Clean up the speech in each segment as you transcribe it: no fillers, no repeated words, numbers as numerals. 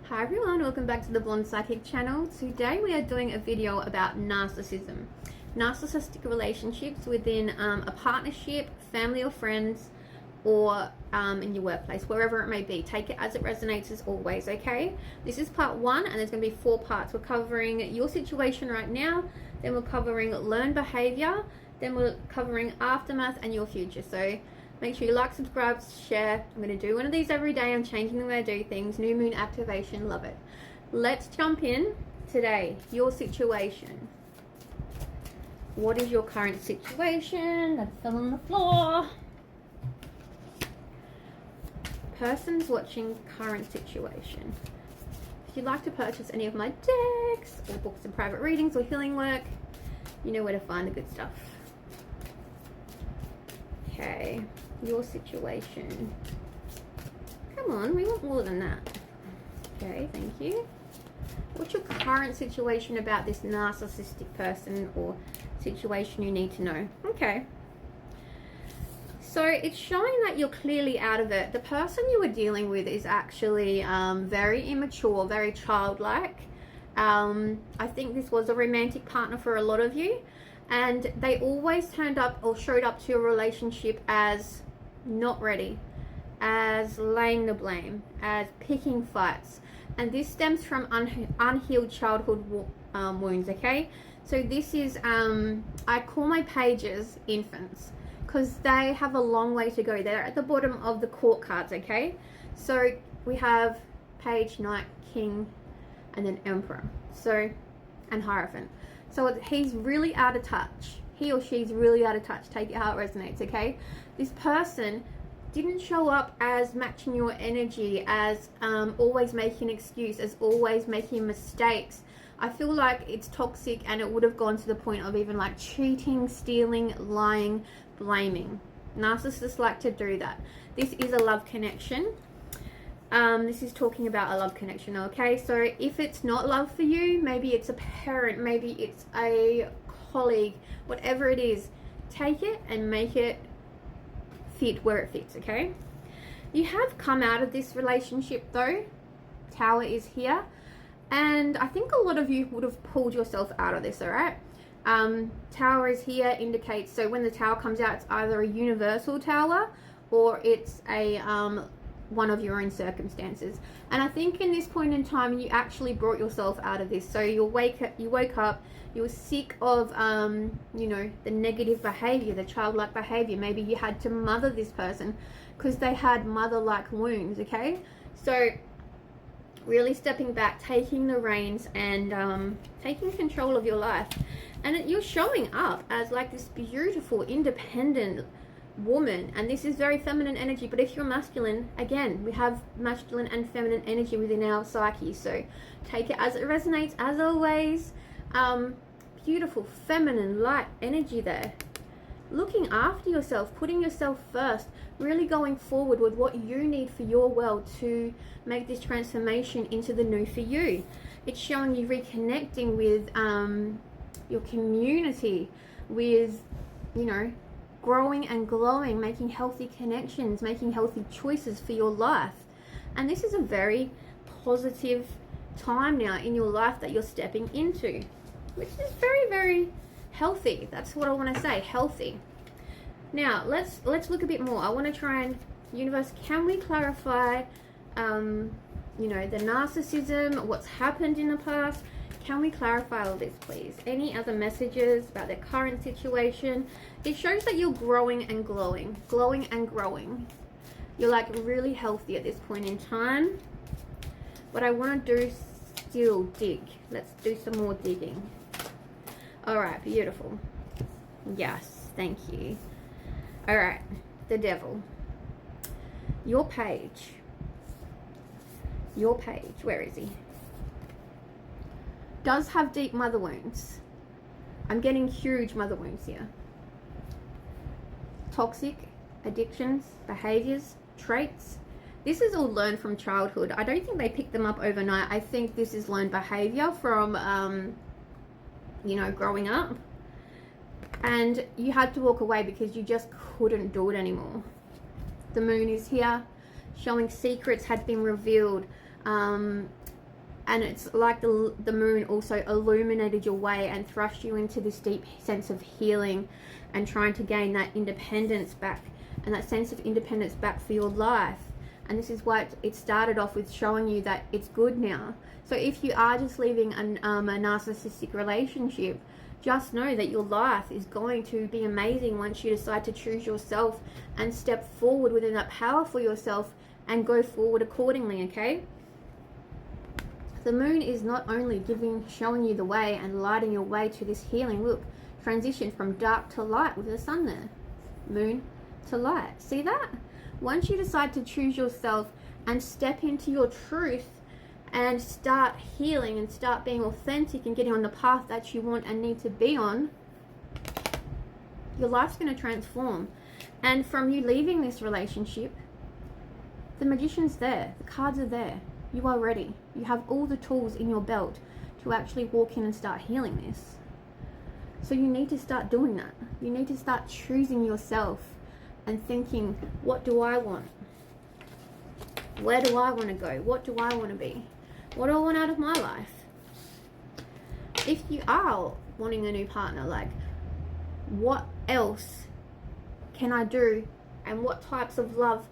Hi everyone, welcome back to the Blonde Psychic channel. Today we are doing a video about narcissism. Narcissistic relationships within a partnership, family or friends, or in your workplace, wherever it may be. Take it as it resonates as always, okay? This is part one and there's going to be 4 parts. We're covering your situation right now, then we're covering learned behavior, then we're covering aftermath and your future. So make sure you like, subscribe, share. I'm going to do one of these every day. I'm changing the way I do things. New moon activation, love it. Let's jump in today. Your situation. What is your current situation? That fell on the floor. Person's watching current situation. If you'd like to purchase any of my decks or books and private readings or healing work, you know where to find the good stuff. Okay, your situation. Come on, we want more than that. Okay, thank you. What's your current situation about this narcissistic person or situation you need to know? Okay. So it's showing that you're clearly out of it. The person you were dealing with is actually very immature, very childlike. I think this was a romantic partner for a lot of you. And they always turned up or showed up to your relationship as not ready, as laying the blame, as picking fights. And this stems from unhealed childhood wounds, okay? So this is, I call my pages infants because they have a long way to go. They're at the bottom of the court cards, okay? So we have page, knight, king, and then emperor. So, and hierophant. So he's really out of touch. He or she's really out of touch. Take it how it resonates, okay? This person didn't show up as matching your energy, as always making an excuse, as always making mistakes. I feel like it's toxic and it would have gone to the point of even like cheating, stealing, lying, blaming. Narcissists like to do that. This is a love connection. This is talking about a love connection, okay? So if it's not love for you, maybe it's a parent, maybe it's a colleague, whatever it is, take it and make it fit where it fits, okay? You have come out of this relationship though. Tower is here. And I think a lot of you would have pulled yourself out of this, all right? Tower is here, indicates, so when the tower comes out, it's either a universal tower or it's a one of your own circumstances. And I think in this point in time you actually brought yourself out of this. So you woke up, you were sick of you know, the negative behavior, the childlike behavior. Maybe you had to mother this person because they had mother-like wounds, okay? So really stepping back, taking the reins and taking control of your life. And you're showing up as like this beautiful independent woman, and this is very feminine energy. But if you're masculine, again, we have masculine and feminine energy within our psyche, so take it as it resonates as always. Beautiful feminine light energy there, looking after yourself, putting yourself first, really going forward with what you need for your world to make this transformation into the new for you. It's showing you reconnecting with your community, with, you know, growing and glowing, making healthy connections, making healthy choices for your life. And this is a very positive time now in your life that you're stepping into, which is very, very healthy. That's what I want to say, healthy. Now let's look a bit more. I want to try and, universe, can we clarify you know, the narcissism, what's happened in the past? Can we clarify all this, please? Any other messages about their current situation? It shows that you're growing and glowing and growing. You're like really healthy at this point in time. What I want to do, still dig. Let's do some more digging. All right, beautiful. Yes, thank you. All right, the devil. Your page. Where is he? Does have deep mother wounds. I'm getting huge mother wounds here. Toxic addictions, behaviors, traits. This is all learned from childhood. I don't think they picked them up overnight. I think this is learned behavior from you know, growing up. And you had to walk away because you just couldn't do it anymore. The moon is here, showing secrets had been revealed. And it's like the moon also illuminated your way and thrust you into this deep sense of healing and trying to gain that independence back and that sense of independence back for your life. And this is why it started off with showing you that it's good now. So if you are just leaving a narcissistic relationship, just know that your life is going to be amazing once you decide to choose yourself and step forward within that power for yourself and go forward accordingly, okay? The moon is not only showing you the way and lighting your way to this healing. Look, transition from dark to light with the sun there. Moon to light. See that? Once you decide to choose yourself and step into your truth and start healing and start being authentic and getting on the path that you want and need to be on, your life's going to transform. And from you leaving this relationship, the magician's there. The cards are there. You are ready. You have all the tools in your belt to actually walk in and start healing this. So you need to start doing that. You need to start choosing yourself and thinking, what do I want? Where do I want to go? What do I want to be? What do I want out of my life? If you are wanting a new partner, like, what else can I do? And what types of love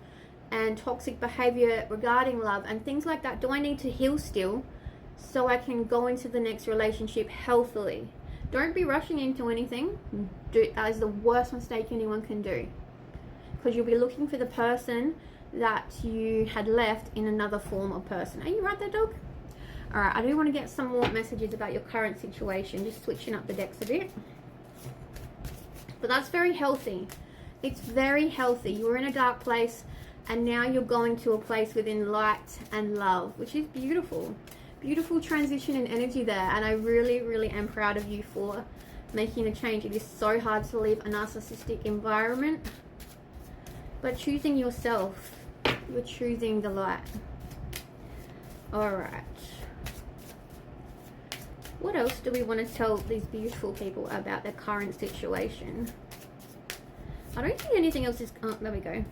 and toxic behavior regarding love and things like that do I need to heal still so I can go into the next relationship healthily? Don't be rushing into anything. That is the worst mistake anyone can do, because you'll be looking for the person that you had left in another form of person. Are you right there, dog? Alright, I do want to get some more messages about your current situation, just switching up the decks a bit. But that's very healthy. It's very healthy. You were in a dark place and now you're going to a place within light and love, which is beautiful. Beautiful transition and energy there, and I really, really am proud of you for making a change. It is so hard to leave a narcissistic environment, but choosing yourself, you're choosing the light. Alright. What else do we want to tell these beautiful people about their current situation? I don't think anything else is... Oh, there we go.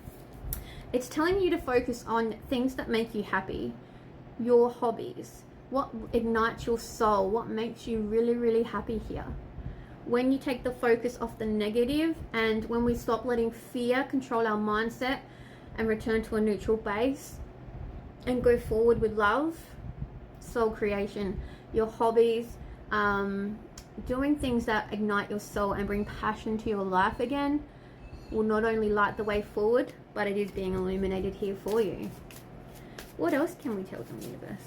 It's telling you to focus on things that make you happy, your hobbies, what ignites your soul, what makes you really, really happy here. When you take the focus off the negative and when we stop letting fear control our mindset and return to a neutral base and go forward with love, soul creation, your hobbies, doing things that ignite your soul and bring passion to your life again, will not only light the way forward, but it is being illuminated here for you. What else can we tell them, universe?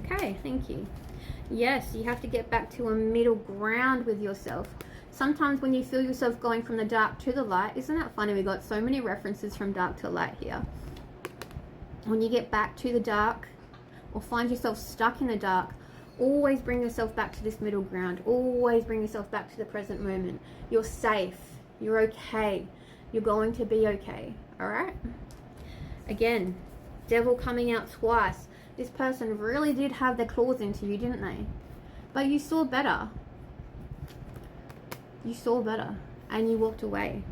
Okay, thank you. Yes, you have to get back to a middle ground with yourself. Sometimes when you feel yourself going from the dark to the light, isn't that funny? We got so many references from dark to light here. When you get back to the dark or find yourself stuck in the dark, always bring yourself back to this middle ground. Always bring yourself back to the present moment. You're safe. You're okay. You're going to be okay. Alright? Again, devil coming out twice. This person really did have their claws into you, didn't they? But you saw better. You saw better. And you walked away.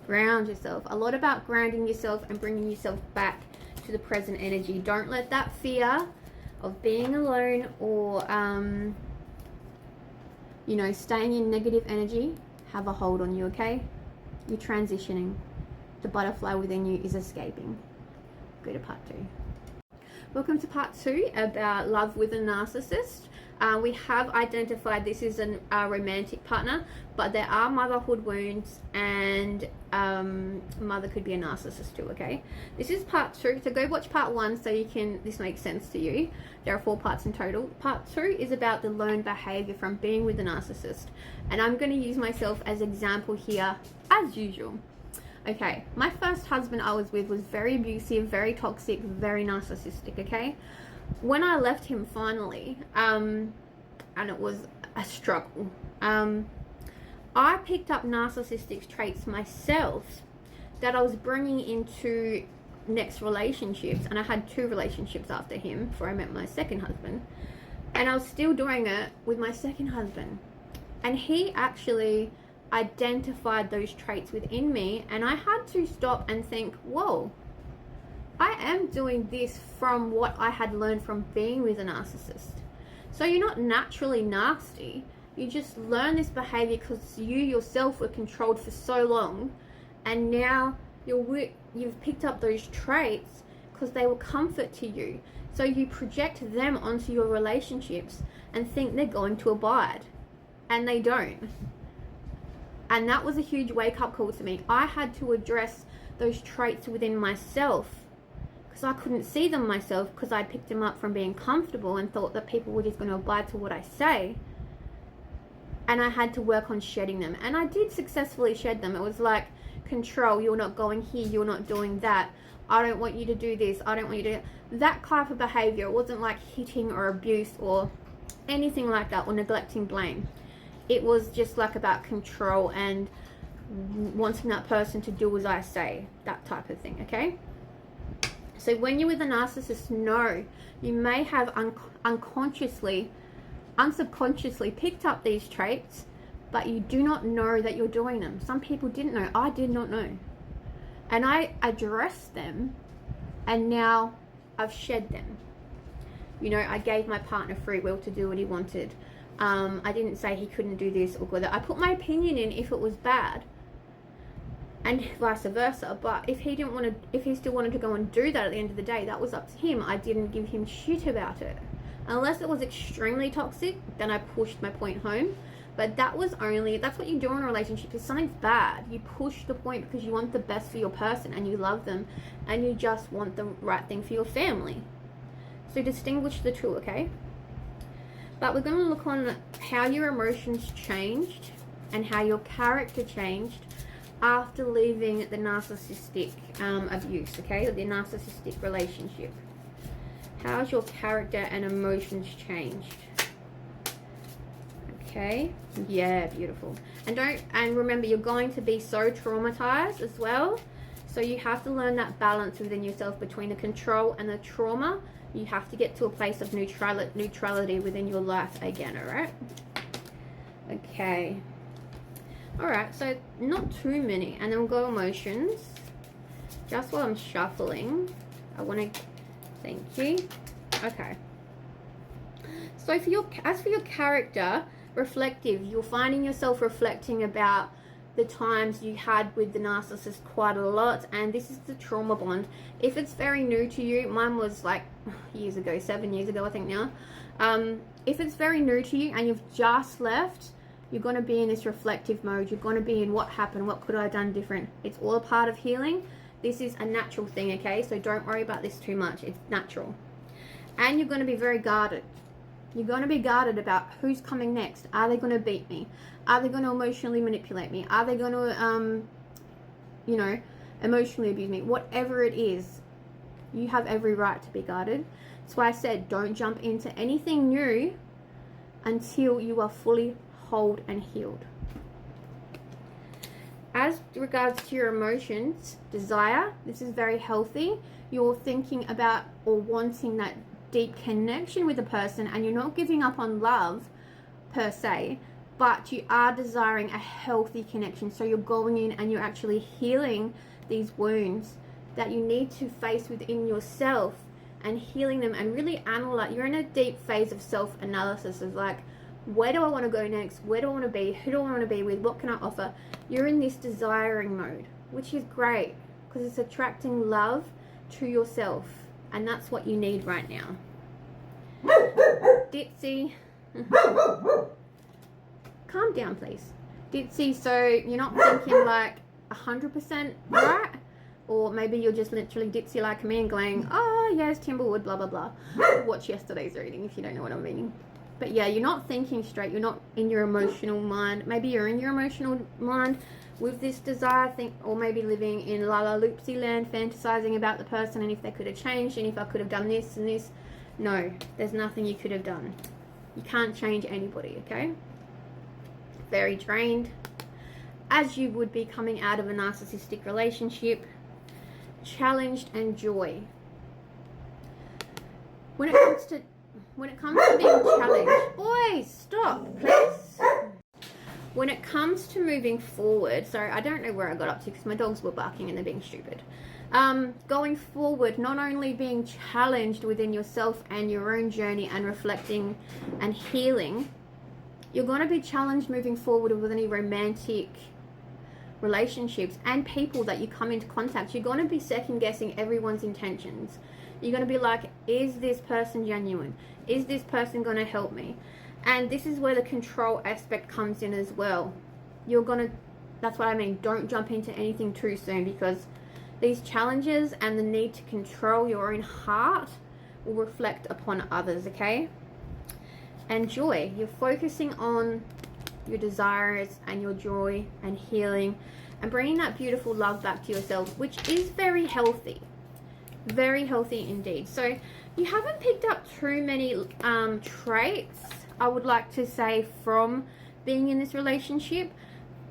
Ground yourself. A lot about grounding yourself and bringing yourself back to the present energy. Don't let that fear of being alone or, staying in negative energy have a hold on you, okay? You're transitioning. The butterfly within you is escaping. Go to part 2. Welcome to part 2 about love with a narcissist. We have identified this is a romantic partner, but there are motherhood wounds and mother could be a narcissist too, okay? This is part 2, so go watch part 1 so this makes sense to you. There are 4 parts in total. Part 2 is about the learned behavior from being with a narcissist, and I'm going to use myself as example here as usual. Okay, my first husband I was with was very abusive, very toxic, very narcissistic, okay? When I left him finally, and it was a struggle, I picked up narcissistic traits myself that I was bringing into next relationships, and I had 2 relationships after him before I met my second husband, and I was still doing it with my second husband, and he actually identified those traits within me, and I had to stop and think, whoa, I am doing this from what I had learned from being with a narcissist. So you're not naturally nasty. You just learn this behavior because you yourself were controlled for so long, and now you've picked up those traits because they were comfort to you. So you project them onto your relationships and think they're going to abide, and they don't. And that was a huge wake-up call to me. I had to address those traits within myself because I couldn't see them myself, because I picked them up from being comfortable and thought that people were just going to abide to what I say. And I had to work on shedding them, and I did successfully shed them. It was like control. You're not going here, you're not doing that, I don't want you to do this, I don't want you to do that type of behavior. It wasn't like hitting or abuse or anything like that, or neglecting blame. It was just like about control and wanting that person to do as I say, that type of thing. Okay, so when you're with a narcissist, no, you may have unsubconsciously picked up these traits, but you do not know that you're doing them. Some people didn't know. I did not know. And I addressed them, and now I've shed them. You know, I gave my partner free will to do what he wanted. I didn't say he couldn't do this or go that. I put my opinion in if it was bad, and vice versa. But if he still wanted to go and do that at the end of the day, that was up to him. I didn't give him shit about it. Unless it was extremely toxic, then I pushed my point home. But that's what you do in a relationship. If something's bad, you push the point because you want the best for your person and you love them and you just want the right thing for your family. So distinguish the two, okay? But we're going to look on how your emotions changed and how your character changed after leaving the narcissistic abuse, okay? Or the narcissistic relationship. How's your character and emotions changed? Okay, yeah, beautiful. And remember, you're going to be so traumatized as well. So you have to learn that balance within yourself between the control and the trauma. You have to get to a place of neutrality within your life again, all right? Okay. All right, so not too many. And then we'll go emotions. Just while I'm shuffling, I want to... Thank you. Okay. So as for your character, reflective, you're finding yourself reflecting about the times you had with the narcissist quite a lot, and this is the trauma bond. If it's very new to you, mine was like years ago, 7 years ago I think now. If it's very new to you and you've just left, you're going to be in this reflective mode. You're going to be in what happened, what could I have done different. It's all a part of healing. This is a natural thing, okay? So don't worry about this too much. It's natural. And you're going to be very guarded. You're going to be guarded about who's coming next. Are they going to beat me? Are they going to emotionally manipulate me? Are they going to, emotionally abuse me? Whatever it is, you have every right to be guarded. That's why I said don't jump into anything new until you are fully whole and healed. As regards to your emotions, desire, this is very healthy. You're thinking about or wanting that deep connection with a person, and you're not giving up on love per se, but you are desiring a healthy connection. So you're going in and you're actually healing these wounds that you need to face within yourself and healing them and really analyze. You're in a deep phase of self-analysis of like, where do I want to go next? Where do I want to be? Who do I want to be with? What can I offer? You're in this desiring mode, which is great because it's attracting love to yourself, and that's what you need right now. Ditzy. Calm down, please. Ditzy, so you're not thinking like 100% right? Or maybe you're just literally ditzy like me and going, oh, yes, Timberwood, blah, blah, blah. Watch yesterday's reading if you don't know what I'm meaning. But yeah, you're not thinking straight. You're not in your emotional mind. Maybe you're in your emotional mind with this desire thing, or maybe living in la la loopsy land, fantasizing about the person and if they could have changed and if I could have done this and this. No, there's nothing you could have done. You can't change anybody, okay? Very drained, as you would be coming out of a narcissistic relationship. Challenged and joy. When it comes to being challenged, boys, stop, please. When it comes to moving forward, sorry, I don't know where I got up to because my dogs were barking and they're being stupid. Going forward, not only being challenged within yourself and your own journey and reflecting and healing, you're going to be challenged moving forward with any romantic relationships and people that you come into contact. You're going to be second guessing everyone's intentions. You're going to be like, is this person genuine? Is this person going to help me? And this is where the control aspect comes in as well. That's what I mean, don't jump into anything too soon, because these challenges and the need to control your own heart will reflect upon others, okay? And joy, you're focusing on your desires and your joy and healing and bringing that beautiful love back to yourself, which is very healthy indeed. So you haven't picked up too many traits, I would like to say, from being in this relationship,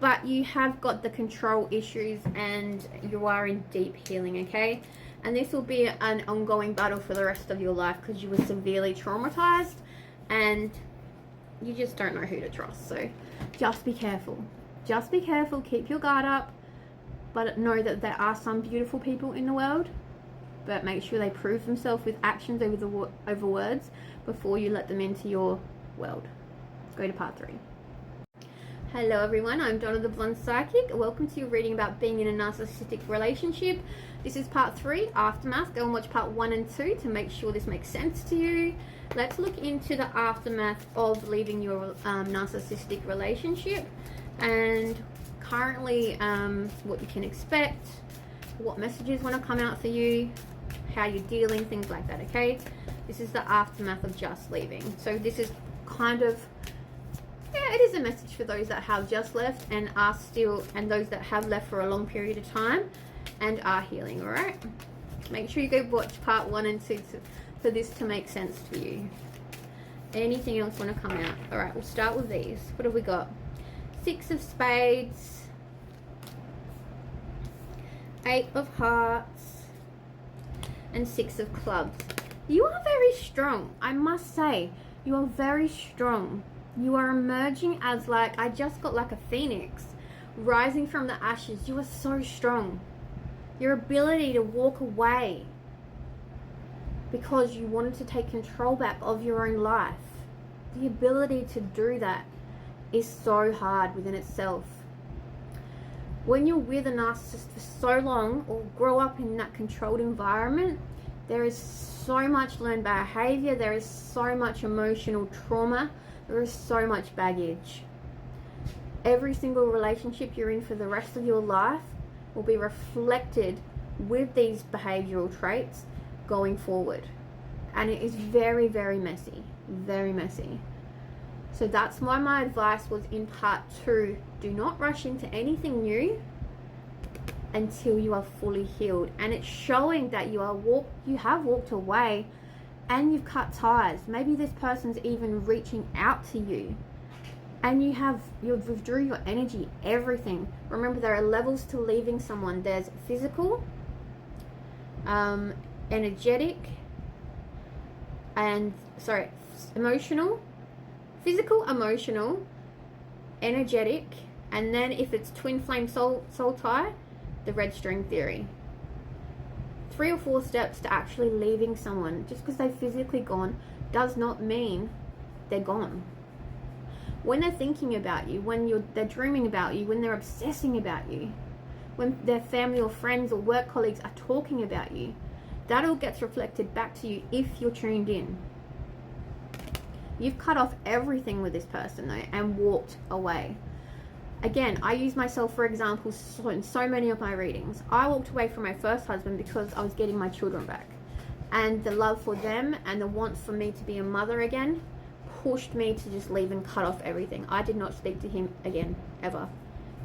but you have got the control issues and you are in deep healing, okay? And this will be an ongoing battle for the rest of your life, because you were severely traumatized and you just don't know who to trust. So just be careful. Just be careful. Keep your guard up. But know that there are some beautiful people in the world. But make sure they prove themselves with actions over words before you let them into your world. Let's go to part 3. Hello everyone, I'm Donna the Blonde Psychic. Welcome to your reading about being in a narcissistic relationship. This is part 3, Aftermath. Go and watch part 1 and 2 to make sure this makes sense to you. Let's look into the aftermath of leaving your narcissistic relationship, and currently what you can expect, what messages want to come out for you, how you're dealing, things like that, okay? This is the aftermath of just leaving. So this is kind of, it is a message for those that have just left and are still, and those that have left for a long period of time and are healing, all right? Make sure you go watch part 1 and 2 for this to make sense to you. Anything else want to come out? All right, we'll start with these. What have we got? 6 of Spades, 8 of Hearts, and 6 of Clubs. You are very strong, I must say. You are very strong. You are emerging as like, I just got like a phoenix rising from the ashes. You are so strong. Your ability to walk away because you wanted to take control back of your own life. The ability to do that is so hard within itself. When you're with a narcissist for so long or grow up in that controlled environment, there is so much learned behavior, there is so much emotional trauma, there is so much baggage. Every single relationship you're in for the rest of your life will be reflected with these behavioral traits going forward. And it is very, very messy. Very messy. So that's why my advice was in part 2, do not rush into anything new until you are fully healed. And it's showing that you have walked away and you've cut ties. Maybe this person's even reaching out to you and you've withdrew your energy, everything. Remember, there are levels to leaving someone. There's physical, energetic, and emotional, physical, emotional, energetic, and then if it's twin flame soul tie, the red string theory. 3 or 4 steps to actually leaving someone. Just because they've physically gone does not mean they're gone. When they're thinking about you, when they're dreaming about you, when they're obsessing about you, when their family or friends or work colleagues are talking about you, that all gets reflected back to you if you're tuned in. You've cut off everything with this person though and walked away. Again, I use myself for example in so many of my readings. I walked away from my first husband because I was getting my children back. And the love for them and the want for me to be a mother again pushed me to just leave and cut off everything. I did not speak to him again, ever.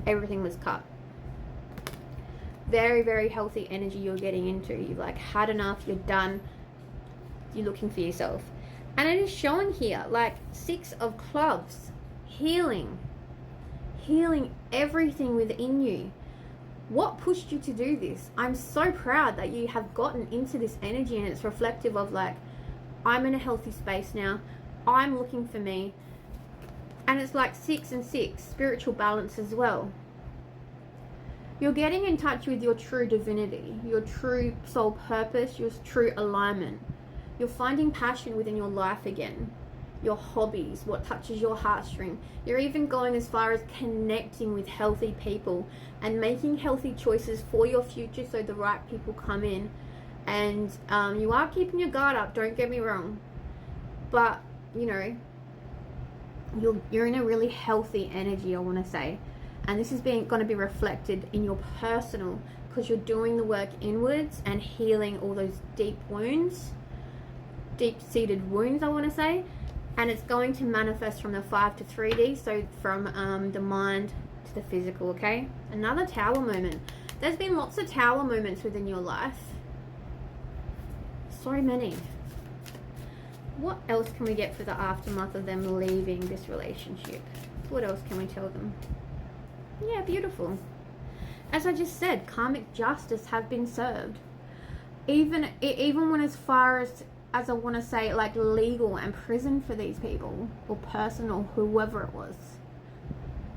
Everything was cut. Very, very healthy energy you're getting into. You've like had enough, you're done, you're looking for yourself. And it is showing here, like 6 of Clubs, healing everything within you. What pushed you to do this? I'm so proud that you have gotten into this energy, and it's reflective of like, I'm in a healthy space now, I'm looking for me. And it's like 6 and 6, spiritual balance as well. You're getting in touch with your true divinity, your true soul purpose, your true alignment. You're finding passion within your life again, your hobbies, what touches your heartstring. You're even going as far as connecting with healthy people and making healthy choices for your future so the right people come in. And you are keeping your guard up, don't get me wrong. But, you know, you're in a really healthy energy, I want to say. And this is going to be reflected in your personal, because you're doing the work inwards and healing all those deep wounds, deep-seated wounds, I want to say. And it's going to manifest from the 5 to 3D, so from the mind to the physical, okay? Another tower moment. There's been lots of tower moments within your life. So many. What else can we get for the aftermath of them leaving this relationship? What else can we tell them? Yeah, beautiful. As I just said, karmic justice have been served. Even when as far as I want to say, like legal and prison for these people, or personal, whoever it was.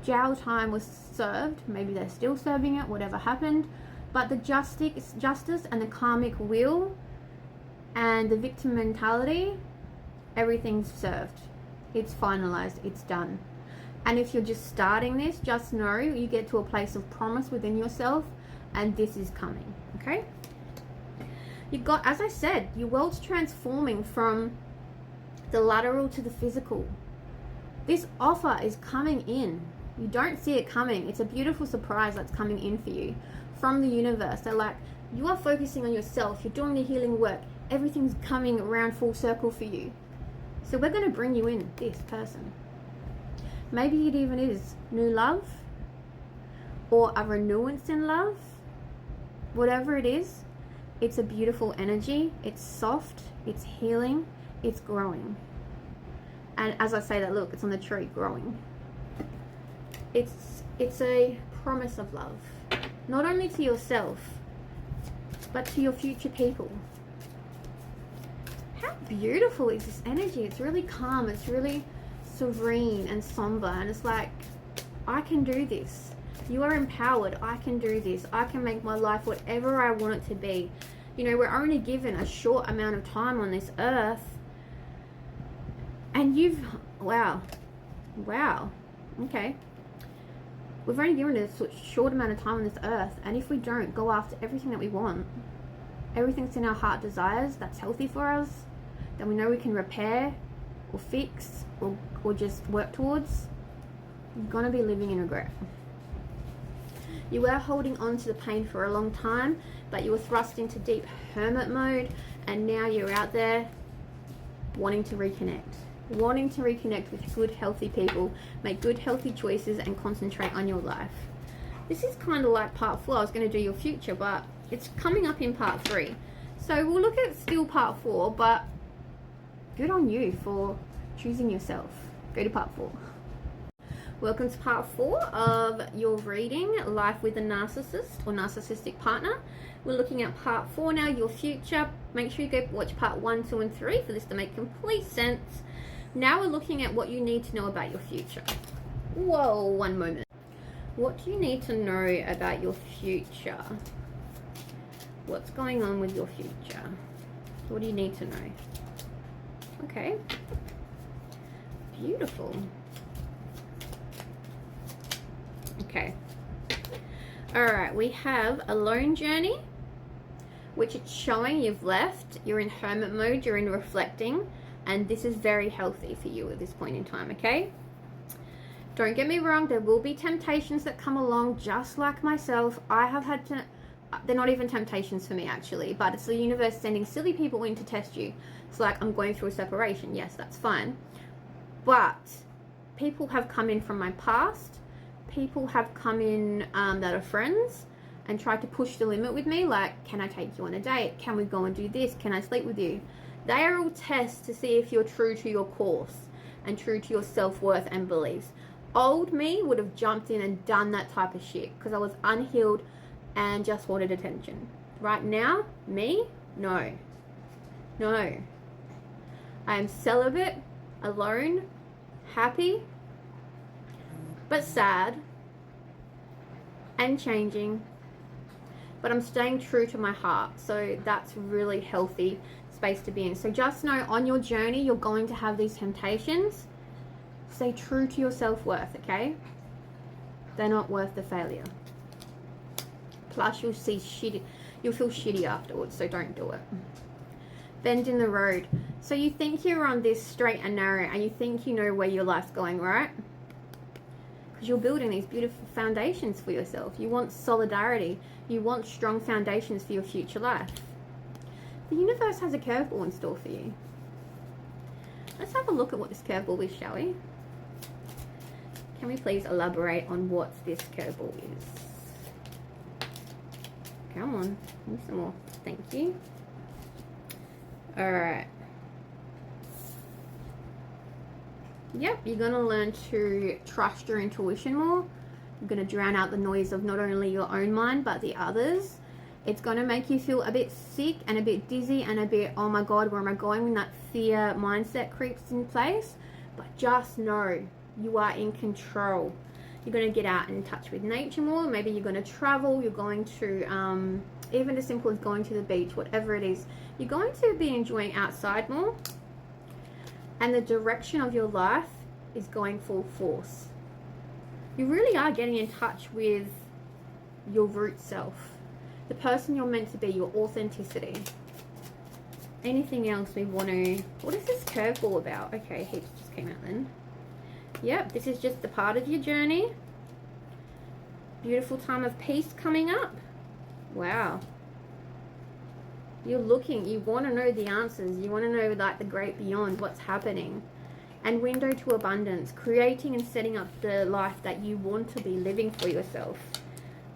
Jail time was served. Maybe they're still serving it, whatever happened. But the justice and the karmic will and the victim mentality, everything's served. It's finalized. It's done. And if you're just starting this, just know you get to a place of promise within yourself, and this is coming, okay? You've got, as I said, your world's transforming from the lateral to the physical. This offer is coming in. You don't see it coming. It's a beautiful surprise that's coming in for you from the universe. They're like, you are focusing on yourself. You're doing the healing work. Everything's coming around full circle for you. So we're going to bring you in this person. Maybe it even is new love or a renewance in love. Whatever it is, it's a beautiful energy. It's soft. It's healing. It's growing. And as I say that, look, it's on the tree growing. It's a promise of love. Not only to yourself, but to your future people. How beautiful is this energy? It's really calm. It's really serene and somber, and it's like, I can do this. You are empowered. I can do this. I can make my life whatever I want it to be. You know, we're only given a short amount of time on this earth, and wow, okay, we've only given a short amount of time on this earth, and if we don't go after everything that we want, everything's in our heart desires that's healthy for us, that we know we can repair or fix or just work towards, you're gonna be living in regret. You were holding on to the pain for a long time, but you were thrust into deep hermit mode, and now you're out there wanting to reconnect with good, healthy people, make good, healthy choices, and concentrate on your life. This is kind of like part 4. I was going to do your future, but it's coming up in part 3. So we'll look at still part 4, but good on you for choosing yourself. Go to part 4. Welcome to part 4 of your reading, Life with a Narcissist or Narcissistic Partner. We're looking at part 4 now, your future. Make sure you go watch part 1, 2, and 3 for this to make complete sense. Now we're looking at what you need to know about your future. Whoa, one moment. What do you need to know about your future? What's going on with your future? What do you need to know? Okay. Beautiful. Okay. Alright, we have a lone journey, which it's showing you've left. You're in hermit mode, you're in reflecting, and this is very healthy for you at this point in time, okay? Don't get me wrong, there will be temptations that come along, just like myself. I have had to, they're not even temptations for me actually, but it's the universe sending silly people in to test you. It's like, I'm going through a separation. Yes, that's fine. But people have come in from my past. People have come in that are friends and tried to push the limit with me, like, can I take you on a date? Can we go and do this? Can I sleep with you? They are all tests to see if you're true to your course and true to your self-worth and beliefs. Old me would have jumped in and done that type of shit because I was unhealed and just wanted attention. Right now, me? No. I am celibate, alone, happy, but sad, and changing, but I'm staying true to my heart. So that's really healthy space to be in. So just know on your journey, you're going to have these temptations. Stay true to your self-worth, okay? They're not worth the failure. Plus, you'll feel shitty afterwards, so don't do it. Bend in the road. So you think you're on this straight and narrow, and you think you know where your life's going, right? Because you're building these beautiful foundations for yourself. You want solidarity. You want strong foundations for your future life. The universe has a curveball in store for you. Let's have a look at what this curveball is, shall we? Can we please elaborate on what this curveball is? Come on, give me some more. Thank you. Alright. Yep, you're going to learn to trust your intuition more. You're going to drown out the noise of not only your own mind, but the others. It's going to make you feel a bit sick and a bit dizzy and a bit, oh my God, where am I going? When that fear mindset creeps in place. But just know you are in control. You're going to get out and in touch with nature more. Maybe you're going to travel. You're going to, even as simple as going to the beach, whatever it is. You're going to be enjoying outside more. And the direction of your life is going full force. You really are getting in touch with your root self. The person you're meant to be, your authenticity. Anything else we want to... What is this curveball about? Okay, heaps just came out then. Yep, this is just the part of your journey. Beautiful time of peace coming up. Wow. You're looking, you want to know the answers. You want to know like the great beyond, what's happening. And window to abundance, creating and setting up the life that you want to be living for yourself.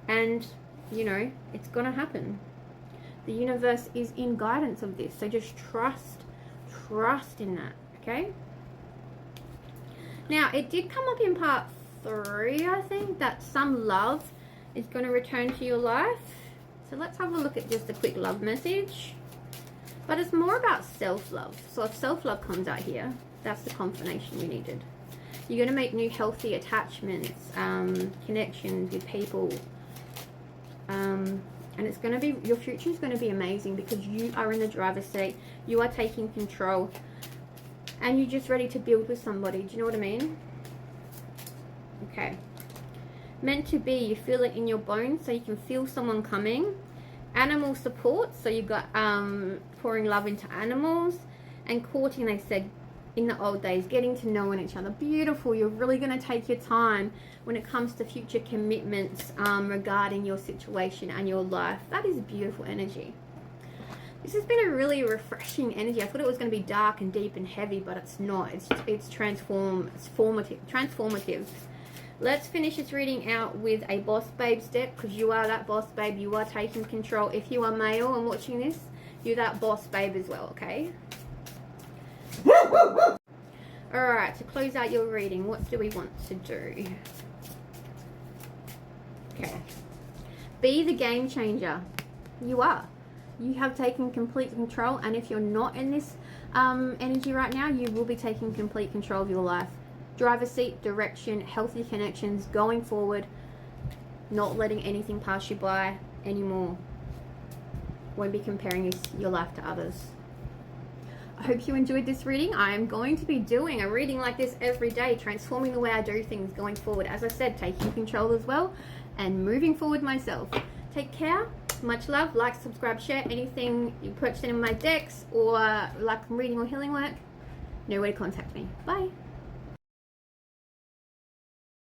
And, you know, it's going to happen. The universe is in guidance of this. So just trust in that, okay? Now, it did come up in part 3, I think, that some love is going to return to your life. So let's have a look at just a quick love message. But it's more about self-love. So if self-love comes out here, that's the confirmation we needed. You're going to make new healthy attachments, connections with people. And it's going to be, your future is going to be amazing because you are in the driver's seat. You are taking control. And you're just ready to build with somebody. Do you know what I mean? Okay. Meant to be, you feel it in your bones, so you can feel someone coming. Animal support, so you've got pouring love into animals. And courting, they said in the old days, getting to know each other. Beautiful. You're really going to take your time when it comes to future commitments regarding your situation and your life. That is beautiful energy. This has been a really refreshing energy. I thought it was going to be dark and deep and heavy, but it's not. It's transformative. Let's finish this reading out with a boss babe step, because you are that boss babe. You are taking control. If you are male and watching this, you're that boss babe as well, okay? Alright, to close out your reading, what do we want to do? Okay. Be the game changer. You are. You have taken complete control, and if you're not in this energy right now, you will be taking complete control of your life. Driver's seat, direction, healthy connections, going forward, not letting anything pass you by anymore. Won't be comparing your life to others. I hope you enjoyed this reading. I am going to be doing a reading like this every day, transforming the way I do things going forward. As I said, taking control as well and moving forward myself. Take care. Much love. Like, subscribe, share. Anything you purchase in my decks or like reading or healing work, know where to contact me. Bye.